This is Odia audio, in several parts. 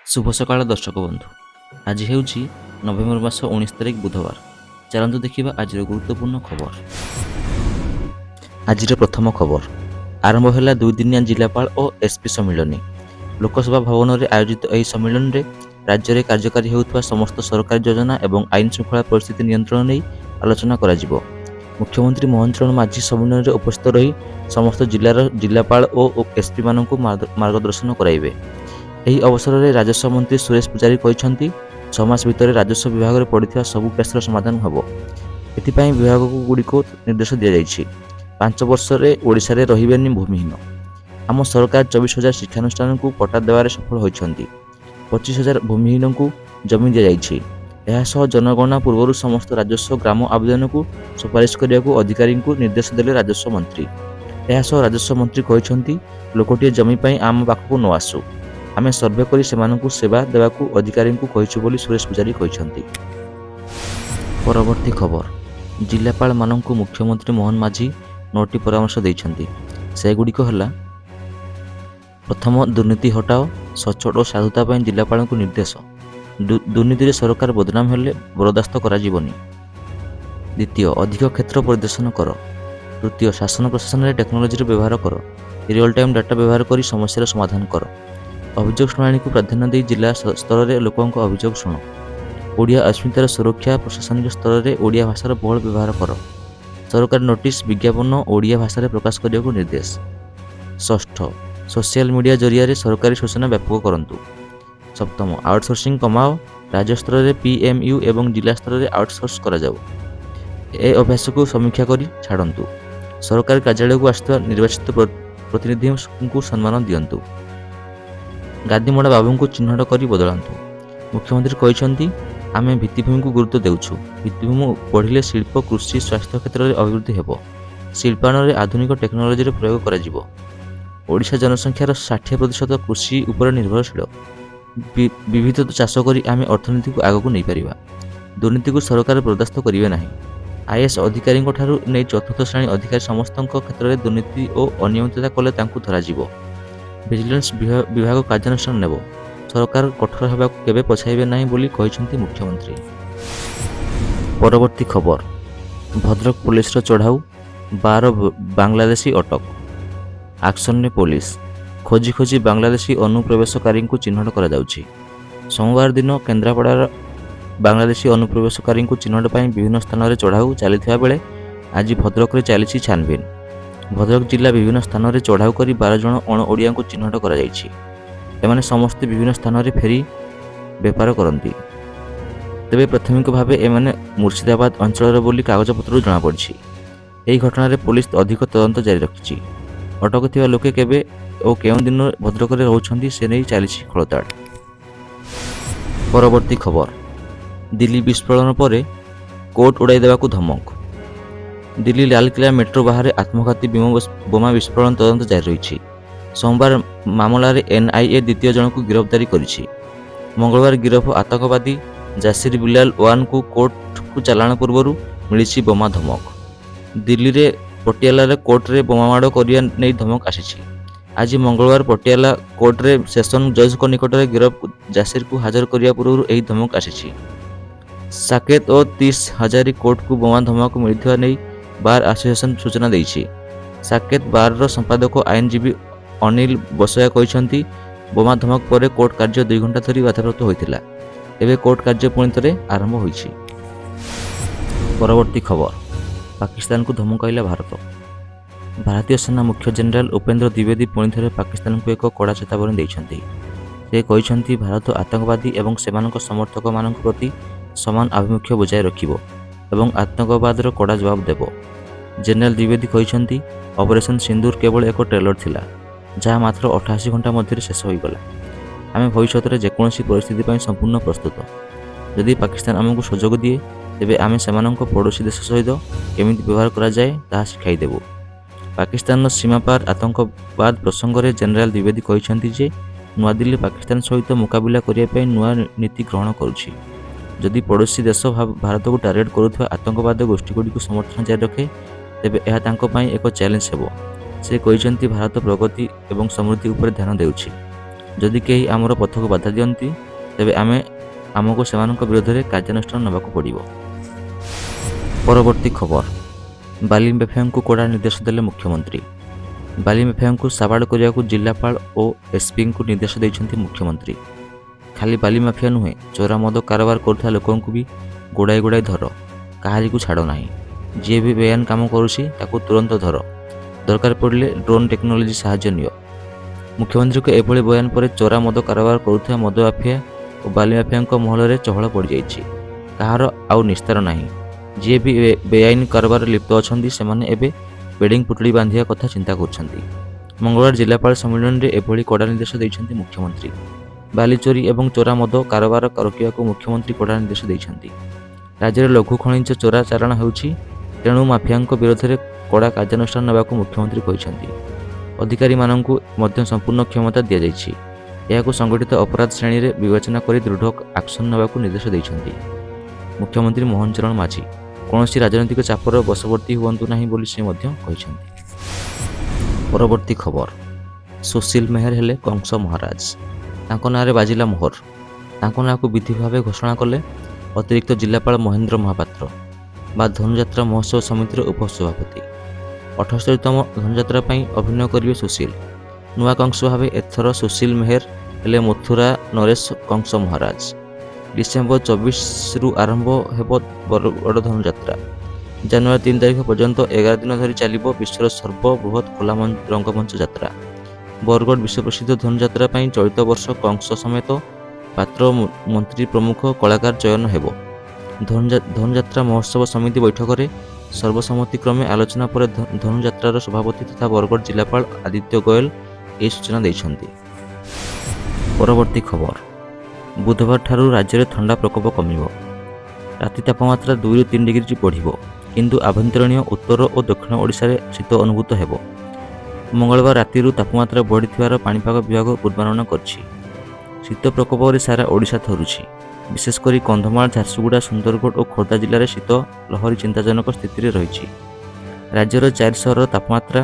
शुभ सकाळ दर्शक बंधु। आज हेउची नवेम्बर मास 19 तारिख बुधवार। चलतु देखा आज गुरुत्वपूर्ण खबर। आज प्रथम खबर आरंभ है 2 दिनिया जिलापाल और एसपी सम्मिलनी। लोकसभा भवन में आयोजित यह सम्मिलन में राज्य में कार्यकारी होता समस्त सरकारी योजना और आईन श्रृंखला परिस्थिति नियंत्रण नहीं आलोचना करा जिवो। मुख्यमंत्री मोहन चरण माझी सम्मिलन में उपस्थित रही समस्त जिलार जिलापाल और एसपी मानक मार्गदर्शन कराइबे। ଏହି ଅବସରରେ ରାଜସ୍ୱ ମନ୍ତ୍ରୀ ସୁରେଶ ପୂଜାରୀ କହିଛନ୍ତି 6 ମାସ ଭିତରେ ରାଜସ୍ୱ ବିଭାଗରେ ପଡ଼ିଥିବା ସବୁ କେସର ସମାଧାନ ହେବ। ଏଥିପାଇଁ ବିଭାଗଗୁଡ଼ିକୁ ନିର୍ଦ୍ଦେଶ ଦିଆଯାଇଛି। 5 ବର୍ଷରେ ଓଡ଼ିଶାରେ ରହିବେନି ଭୂମିହୀନ। ଆମ ସରକାର 24,000 ଶିକ୍ଷାନୁଷ୍ଠାନକୁ ପଟ୍ଟା ଦେବାରେ ସଫଳ ହୋଇଛନ୍ତି। 25,000 ଭୂମିହୀନଙ୍କୁ ଜମି ଦିଆଯାଇଛି। ଏହାସହ ଜନଗଣନା ପୂର୍ବରୁ ସମସ୍ତ ରାଜସ୍ୱ ଗ୍ରାମ ଆବେଦନକୁ ସୁପାରିଶ କରିବାକୁ ଅଧିକାରୀଙ୍କୁ ନିର୍ଦ୍ଦେଶ ଦେଲେ ରାଜସ୍ୱ ମନ୍ତ୍ରୀ। ଏହାସହ ରାଜସ୍ୱ ମନ୍ତ୍ରୀ କହିଛନ୍ତି ଲୋକଟିଏ ଜମି ପାଇଁ ଆମ ପାଖକୁ ନ ଆସୁ, आमे सर्वे करी सेमानंकु सेवा देवाकू अधिकारी को कहिछु बोली सुरेश पूजारी कहिसंती। परवर्ती खबर जिलापाल मानंकु मुख्यमंत्री मोहन माझी 9टी परामर्श दैछंती। सेगुड़िक हला प्रथम दुर्नीति हटाओ, सचोट और साधुता पर जिलापाल को निर्देश। दुर्नीति रे सरकार बदनाम हेले बरदास्त करा जीवनी। द्वितीय अधिक क्षेत्र परिदर्शन कर। तृतीय शासन प्रशासन में टेक्नोलोजी व्यवहार कर। रियल टाइम डाटा व्यवहार कर समस्या समाधान कर। अभियोग शुणाणी को प्राधान्य दे जिला स्तर में लोकों अभियोग शुण। ओडिया अस्मितार सुरक्षा प्रशासनिक स्तर में ओडिया भाषार बहुल व्यवहार कर। सरकार नोटिस विज्ञापन ओडिया भाषा प्रकाश करने को निर्देश। षष्ठ सोशल मीडिया जरिया सरकारी सूचना व्यापक करंतु। सप्तम आउटसोर्सिंग कमाओ, राज्य स्तर में पीएमयू एवं जिला स्तर में आउटसोर्स करा जाऊ। ए अभ्यास को समीक्षा करी छाड़ंतु। सरकारी कार्यालय को आसुवा निर्वाचित प्रतिनिधि को सम्मान दियंतु। गादीमड़ा बाबू को चिन्हट कर बदलांतु। मुख्यमंत्री कहते आमे भित्तिभूमि को गुरुत्व देउछु। भित्तिभूमि बढ़िले शिल्प, कृषि, स्वास्थ्य क्षेत्र में अभिवृद्धि हेबो। शिल्पायन में आधुनिक टेक्नोलोजी प्रयोग करा जिवो। ओडिशा जनसंख्यार 60% कृषि उपर निर्भरशील। विविध चाष करी आमे अर्थनीति को आगक नहीं पारिबा। दुर्नीति को सरकार बर्दास्त करिवे नाही। आईएएस अधिकारी ठारू नै चतुर्थ श्रेणी अधिकारी समस्त क्षेत्र में दुर्नीति और अनियमितता कले तांकु धरा जिवो। विजिलेंस विभाग कार्यानुष्ठान नेब। सरकार कठोर होगा केबे पछाइबे नाही बोली कहिसंती मुख्यमंत्री। परवर्ती खबर भद्रक पुलिस चढ़ाऊ 12 बांग्लादेशी अटक। एक्शन ने पुलिस खोजी खोजी बांग्लादेशी अनुप्रवेशकारी को चिन्हट करा जाउछि। सोमवार दिन केन्द्रापड़ार बांग्लादेशी अनुप्रवेशकारी को चिन्हट पाई विभिन्न स्थान में चढ़ाऊ चलता बेले आज भद्रक में चली छानबीन। भद्रक जिला विभिन्न स्थान में चढ़ाऊ कर 12 जन अण ओडिया को चिन्हट कर समस्ते विभिन्न स्थान में फेरी बेपार करती। तेबे प्राथमिक भाव एमाने मुर्शिदाबाद अंचल बोली कागजपत्र जमापड़ी। यही घटना पुलिस अधिक तदंत जारी रखी। अटक थिबा लोके केबे और केउं दिन भद्रक में रोचंती से नहीं चली खोलताड़। परवर्ती खबर दिल्ली विस्फोरण पर कोर्ट उड़ाई देवाकू धमक। दिल्ली लालकिला मेट्रो बाहर आत्मघाती बोमा विस्फोरण तदंत जारी रही। सोमवार मामलार एनआईए द्वितीय जन को गिरफ्तारी करिछि। मंगलवार गिरफ आतंकवादी जासिर बिलाल वान को कोर्ट को चालाण पूर्व मिली बोमा धमक। दिल्ली रे पटियाला कोर्ट रे बोमामाड़ करिया नहीं धमक आसी। आज मंगलवार पटियाला कोर्ट रे सेशन जज को निकट में गिरफ जासिर को हाजर करिया पूर्व यही धमक आसी। साकेत और 30,000 कोर्ट को बोमा धमक मिलता नहीं बार एसोसिएशन सूचना देछि। साकेत बार संपादक आईनजीवी अनिल बसया कहते बोमा धमक पर कोर्ट कार्य 2 घंटा धरी बाधाप्राप्त होता। एवं कोर्ट कार्य पुणी थे आरंभ होइछि। परवर्ती खबर पाकिस्तान को धमकाइला भारत। भारतीय सेना मुख्य जनरल उपेंद्र द्विवेदी पुणी थे पाकिस्तान को एक कड़ा चेतावनी देइछन्ति। से कहते भारत आतंकवादी एवं सेमानक समर्थक मान प्रति समान आभिमुख्य बजाय रखिबो एवं आतंकवादर कड़ा जवाब देव। जनरल द्विवेदी कहते ऑपरेशन सिंदूर केवल एक ट्रेलर थिला, जहाँ मात्र 88 घंटा मध्य शेष हो गला। आम भविष्य में जेकोसी परिस्थिति पर संपूर्ण प्रस्तुत। यदि पाकिस्तान आमको सुजोग दिए तेबे आमे सेमानक पड़ोशी देश सहित केमिति व्यवहार करा जाए ताहा शिखाईदेबु। पाकिस्तान सीमापार आतंकवाद प्रसंग में जनरल द्विवेदी कहते जे नुआदिल्ली पाकिस्तान सहित मुकाबिला करने नुआ नीति ग्रहण करुछि। जदि पड़ोशी देश भारत को टार्गेट करुवा आतंकवाद गोष्ठीगुड़ी को समर्थन जारी रखे तेबे यह तांको पई एक चैलेंज हेबो। से कहते भारत प्रगति एवं समृद्धि उपर ध्यान देउछि। ଯଦି କେହି ଆମର ପଥକୁ ବାଧା ଦିଅନ୍ତି ତେବେ ଆମକୁ ସେମାନଙ୍କ ବିରୋଧରେ କାର୍ଯ୍ୟାନୁଷ୍ଠାନ ନେବାକୁ ପଡ଼ିବ। ପରବର୍ତ୍ତୀ ଖବର, ବାଲି ମାଫିଆଙ୍କୁ କଡ଼ା ନିର୍ଦ୍ଦେଶ ଦେଲେ ମୁଖ୍ୟମନ୍ତ୍ରୀ। ବାଲି ମାଫିଆଙ୍କୁ ସାବାଡ଼ କରିବାକୁ ଜିଲ୍ଲାପାଳ ଓ ଏସ୍ପିଙ୍କୁ ନିର୍ଦ୍ଦେଶ ଦେଇଛନ୍ତି ମୁଖ୍ୟମନ୍ତ୍ରୀ। ଖାଲି ବାଲି ମାଫିଆ ନୁହେଁ, ଚୋରା ମଦ କାରବାର କରୁଥିବା ଲୋକଙ୍କୁ ବି ଗୋଡ଼ାଇ ଗୋଡ଼ାଇ ଧର, କାହାରିକୁ ଛାଡ଼ ନାହିଁ। ଯିଏ ବି ବେଆଇନ କାମ କରୁଛି ତାକୁ ତୁରନ୍ତ ଧର, ଦରକାର ପଡ଼ିଲେ ଡ୍ରୋନ୍ ଟେକ୍ନୋଲୋଜି ସାହାଯ୍ୟ ନିଅ। ମୁଖ୍ୟମନ୍ତ୍ରୀଙ୍କ ଏଭଳି ବୟାନ ପରେ ଚୋରା ମଦ କାରବାର କରୁଥିବା ମଦ ମାଫିଆ ଓ ବାଲି ମାଫିଆଙ୍କ ମହଲରେ ଚହଳ ପଡ଼ିଯାଇଛି। କାହାର ଆଉ ନିସ୍ତାର ନାହିଁ। ଯିଏ ବି ବେଆଇନ କାରବାରରେ ଲିପ୍ତ ଅଛନ୍ତି ସେମାନେ ଏବେ ବେଡ଼ିଂ ପୁଟୁଳି ବାନ୍ଧିବା କଥା ଚିନ୍ତା କରୁଛନ୍ତି। ମଙ୍ଗଳବାର ଜିଲ୍ଲାପାଳ ସମ୍ମିଳନୀରେ ଏଭଳି କଡ଼ା ନିର୍ଦ୍ଦେଶ ଦେଇଛନ୍ତି ମୁଖ୍ୟମନ୍ତ୍ରୀ। ବାଲି ଚୋରି ଏବଂ ଚୋରା ମଦ କାରବାର ରୋକିବାକୁ ମୁଖ୍ୟମନ୍ତ୍ରୀ କଡ଼ା ନିର୍ଦ୍ଦେଶ ଦେଇଛନ୍ତି। ରାଜ୍ୟରେ ଲଘୁ ଖଣିଜ ଚୋରା ଚାଲାଣ ହେଉଛି, ତେଣୁ ମାଫିଆଙ୍କ ବିରୋଧରେ କଡ଼ା କାର୍ଯ୍ୟାନୁଷ୍ଠାନ ନେବାକୁ ମୁଖ୍ୟମନ୍ତ୍ରୀ କହିଛନ୍ତି। ଅଧିକାରୀମାନଙ୍କୁ ମଧ୍ୟ ସମ୍ପୂର୍ଣ୍ଣ କ୍ଷମତା ଦିଆଯାଇଛି। ଏହାକୁ ସଂଗଠିତ ଅପରାଧ ଶ୍ରେଣୀରେ ବିବେଚନା କରି ଦୃଢ଼ ଆକ୍ସନ ନେବାକୁ ନିର୍ଦ୍ଦେଶ ଦେଇଛନ୍ତି। ମୁଖ୍ୟମନ୍ତ୍ରୀ ମୋହନ ଚରଣ ମାଝୀ କୌଣସି ରାଜନୈତିକ ଚାପର ବଶବର୍ତ୍ତୀ ହୁଅନ୍ତୁ ନାହିଁ ବୋଲି ସେ ମଧ୍ୟ କହିଛନ୍ତି। ପରବର୍ତ୍ତୀ ଖବର, ସୁଶୀଲ ମେହେର ହେଲେ କଂସ ମହାରାଜ। ତାଙ୍କ ନାଁରେ ବାଜିଲା ମୋହର। ତାଙ୍କ ନାଁକୁ ବିଧି ଭାବେ ଘୋଷଣା କଲେ ଅତିରିକ୍ତ ଜିଲ୍ଲାପାଳ ମହେନ୍ଦ୍ର ମହାପାତ୍ର ବା ଧନୁଯାତ୍ରା ମହୋତ୍ସବ ସମିତିର ଉପସଭାପତି। 78ତମ ଧନୁଯାତ୍ରା ପାଇଁ ଅଭିନୟ କରିବେ ସୁଶୀଲ। ନୂଆ କଂସ ଭାବେ ଏଥର ସୁଶୀଲ ମେହେର ହେଲେ ମଥୁରା ନରେଶ କଂସ ମହାରାଜ। ଡିସେମ୍ବର 24ରୁ ଆରମ୍ଭ ହେବ ବରଗଡ଼ ଧନୁଯାତ୍ରା। ଜାନୁଆରୀ 3 ତାରିଖ ପର୍ଯ୍ୟନ୍ତ 11 ଦିନ ଧରି ଚାଲିବ ବିଶ୍ୱର ସର୍ବବୃହତ୍ ଖୋଲା ରଙ୍ଗମଞ୍ଚ ଯାତ୍ରା। ବରଗଡ଼ ବିଶ୍ୱପ୍ରସିଦ୍ଧ ଧନୁଯାତ୍ରା ପାଇଁ ଚଳିତ ବର୍ଷ କଂସ ସମେତ ପାତ୍ର, ମନ୍ତ୍ରୀ ପ୍ରମୁଖ କଳାକାର ଚୟନ ହେବ। ଧନୁଯାତ୍ରା ମହୋତ୍ସବ ସମିତି ବୈଠକରେ ସର୍ବସମ୍ମତିକ୍ରମେ ଆଲୋଚନା ପରେ ଧନୁଯାତ୍ରାର ସଭାପତି ତଥା ବରଗଡ଼ ଜିଲ୍ଲାପାଳ ଆଦିତ୍ୟ ଗୋଏଲ ଏହି ସୂଚନା ଦେଇଛନ୍ତି। ପରବର୍ତ୍ତୀ ଖବର, ବୁଧବାର ଠାରୁ ରାଜ୍ୟରେ ଥଣ୍ଡା ପ୍ରକୋପ କମିବ। ରାତି ତାପମାତ୍ରା 2ରୁ 3 ଡିଗ୍ରୀ ବଢ଼ିବ, କିନ୍ତୁ ଆଭ୍ୟନ୍ତରୀଣ ଉତ୍ତର ଓ ଦକ୍ଷିଣ ଓଡ଼ିଶାରେ ଶୀତ ଅନୁଭୂତ ହେବ। ମଙ୍ଗଳବାର ରାତିରୁ ତାପମାତ୍ରା ବଢ଼ିଥିବାର ପାଣିପାଗ ବିଭାଗ ପୂର୍ବାନୁମାନ କରିଛି। ଶୀତ ପ୍ରକୋପରେ ସାରା ଓଡ଼ିଶା ଥରୁଛି। ବିଶେଷ କରି କନ୍ଧମାଳ, ଝାରସୁଗୁଡ଼ା, ସୁନ୍ଦରଗଡ଼ ଓ ଖୋର୍ଦ୍ଧା ଜିଲ୍ଲାରେ ଶୀତ ଲହରୀ ଚିନ୍ତାଜନକ ସ୍ଥିତିରେ ରହିଛି। ରାଜ୍ୟର 4 ସହରର ତାପମାତ୍ରା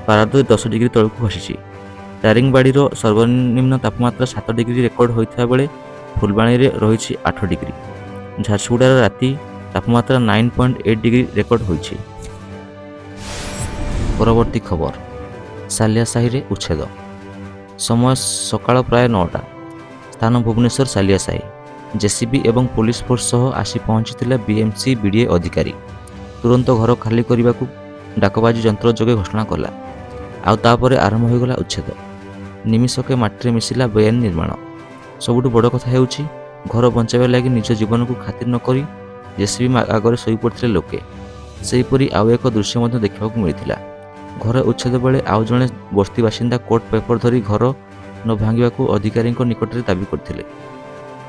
ପାରାଦ୍ୱୀପ 10 ଡିଗ୍ରୀ ତଳକୁ ଖସିଛି। ଦାରିଙ୍ଗବାଡ଼ିର ସର୍ବନିମ୍ନ ତାପମାତ୍ରା 7 ଡିଗ୍ରୀ ରେକର୍ଡ ହୋଇଥିବା ବେଳେ ଫୁଲବାଣୀରେ ରହିଛି 8 ଡିଗ୍ରୀ। ଝାରସୁଗୁଡ଼ାର ରାତି ତାପମାତ୍ରା 9.8 ଡିଗ୍ରୀ ରେକର୍ଡ ହୋଇଛି। ପରବର୍ତ୍ତୀ ଖବର, ସାଲିଆସାହିରେ ଉଚ୍ଛେଦ। ସମୟ ସକାଳ ପ୍ରାୟ 9ଟା। ସ୍ଥାନ ଭୁବନେଶ୍ୱର ସାଲିଆସାହି। ଜେସିବି ଏବଂ ପୋଲିସ ଫୋର୍ସ ସହ ଆସି ପହଞ୍ଚିଥିଲା ବିଏମ୍ସି ବିଡ଼ିଏ ଅଧିକାରୀ। ତୁରନ୍ତ ଘର ଖାଲି କରିବାକୁ ଡାକବାଜି ଯନ୍ତ୍ର ଯୋଗେ ଘୋଷଣା କଲା। ଆଉ ତାପରେ ଆରମ୍ଭ ହୋଇଗଲା ଉଚ୍ଛେଦ। ନିମିଷକେ ମାଟିରେ ମିଶିଲା ବେଆଇନ ନିର୍ମାଣ। ସବୁଠୁ ବଡ଼ କଥା ହେଉଛି, ଘର ବଞ୍ଚାଇବା ଲାଗି ନିଜ ଜୀବନକୁ ଖାତିର ନ କରି ଜେସିବି ଆଗରେ ଶୋଇପଡ଼ିଥିଲେ ଲୋକେ। ସେହିପରି ଆଉ ଏକ ଦୃଶ୍ୟ ମଧ୍ୟ ଦେଖିବାକୁ ମିଳିଥିଲା। ଘର ଉଚ୍ଛେଦ ବେଳେ ଆଉ ଜଣେ ବସ୍ତି ବାସିନ୍ଦା କୋର୍ଟ ପେପର ଧରି ଘର ନ ଭାଙ୍ଗିବାକୁ ଅଧିକାରୀଙ୍କ ନିକଟରେ ଦାବି କରିଥିଲେ।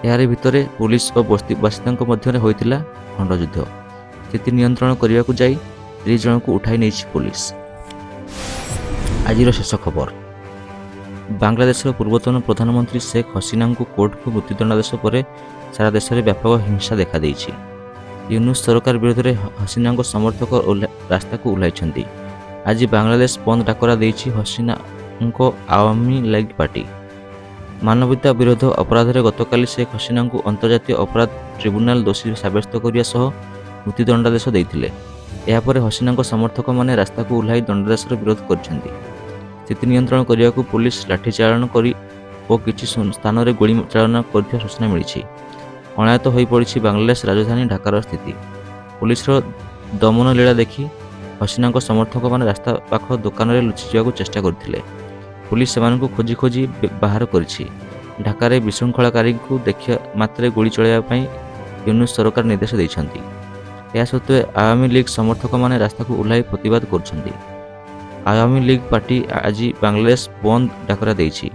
ଏହାରି ଭିତରେ ପୁଲିସ ଓ ବସ୍ତି ବାସିନ୍ଦାଙ୍କ ମଧ୍ୟରେ ହୋଇଥିଲା ଖଣ୍ଡଯୁଦ୍ଧ। ସ୍ଥିତି ନିୟନ୍ତ୍ରଣ କରିବାକୁ ଯାଇ 3 ଜଣଙ୍କୁ ଉଠାଇ ନେଇଛି ପୁଲିସ। ଆଜିର ଶେଷ ଖବର, ବାଂଲାଦେଶର ପୂର୍ବତନ ପ୍ରଧାନମନ୍ତ୍ରୀ ଶେଖ୍ ହସିନାଙ୍କୁ କୋର୍ଟକୁ ମୃତ୍ୟୁଦଣ୍ଡାଦେଶ ପରେ ସାରା ଦେଶରେ ବ୍ୟାପକ ହିଂସା ଦେଖାଦେଇଛି। ୟୁନୁସ୍ ସରକାର ବିରୋଧରେ ହସିନାଙ୍କ ସମର୍ଥକ ରାସ୍ତାକୁ ଓହ୍ଲାଇଛନ୍ତି। ଆଜି ବାଂଲାଦେଶ ବନ୍ଦ ଡାକରା ଦେଇଛି ହସିନାଙ୍କ ଆୱାମୀ ଲିଗ୍ ପାର୍ଟି। ମାନବତା ବିରୋଧ ଅପରାଧରେ ଗତକାଲି ଶେଖ୍ ହସିନାଙ୍କୁ ଅନ୍ତର୍ଜାତୀୟ ଅପରାଧ ଟ୍ରିବ୍ୟୁନାଲ ଦୋଷୀ ସାବ୍ୟସ୍ତ କରିବା ସହ ମୃତ୍ୟୁଦଣ୍ଡାଦେଶ ଦେଇଥିଲେ। ଏହାପରେ ହସିନାଙ୍କ ସମର୍ଥକମାନେ ରାସ୍ତାକୁ ଓହ୍ଲାଇ ଦଣ୍ଡାଦେଶର ବିରୋଧ କରିଛନ୍ତି। ସ୍ଥିତି ନିୟନ୍ତ୍ରଣ କରିବାକୁ ପୁଲିସ ଲାଠିଚାଳନା କରି ଓ କିଛି ସ୍ଥାନରେ ଗୁଳି ଚାଳନା କରିଥିବା ସୂଚନା ମିଳିଛି। ଅଣାୟତ୍ତ ହୋଇପଡ଼ିଛି ବାଂଲାଦେଶ ରାଜଧାନୀ ଢାକାର ସ୍ଥିତି। ପୁଲିସର ଦମନ ଲୀଳା ଦେଖି ହସିନାଙ୍କ ସମର୍ଥକମାନେ ରାସ୍ତା ପାଖ ଦୋକାନରେ ଲୁଚିଯିବାକୁ ଚେଷ୍ଟା କରିଥିଲେ। ପୁଲିସ ସେମାନଙ୍କୁ ଖୋଜି ଖୋଜି ବାହାର କରିଛି। ଢାକାରେ ବିଶୃଙ୍ଖଳାକାରୀଙ୍କୁ ଦେଖିବା ମାତ୍ରେ ଗୁଳି ଚଳାଇବା ପାଇଁ ୟୁନୁସ୍ ସରକାର ନିର୍ଦ୍ଦେଶ ଦେଇଛନ୍ତି। ଏହା ସତ୍ତ୍ୱେ ଆୱାମୀ ଲିଗ୍ ସମର୍ଥକମାନେ ରାସ୍ତାକୁ ଓହ୍ଲାଇ ପ୍ରତିବାଦ କରୁଛନ୍ତି। ଆୱାମୀ ଲିଗ୍ ପାର୍ଟି ଆଜି ବାଂଲାଦେଶ ବନ୍ଦ ଡାକରା ଦେଇଛି।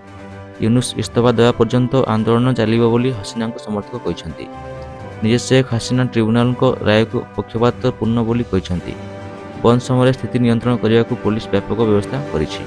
ୟୁନୁସ୍ ଇସ୍ତଫା ଦେବା ପର୍ଯ୍ୟନ୍ତ ଆନ୍ଦୋଳନ ଚାଲିବ ବୋଲି ହସିନାଙ୍କ ସମର୍ଥକ କହିଛନ୍ତି। ନିଜେ ଶେଖ୍ ହାସିନା ଟ୍ରିବ୍ୟୁନାଲଙ୍କ ରାୟକୁ ପକ୍ଷପାତପୂର୍ଣ୍ଣ ବୋଲି କହିଛନ୍ତି। ବନ୍ଦ ସମୟରେ ସ୍ଥିତି ନିୟନ୍ତ୍ରଣ କରିବାକୁ ପୁଲିସ ବ୍ୟାପକ ବ୍ୟବସ୍ଥା କରିଛି।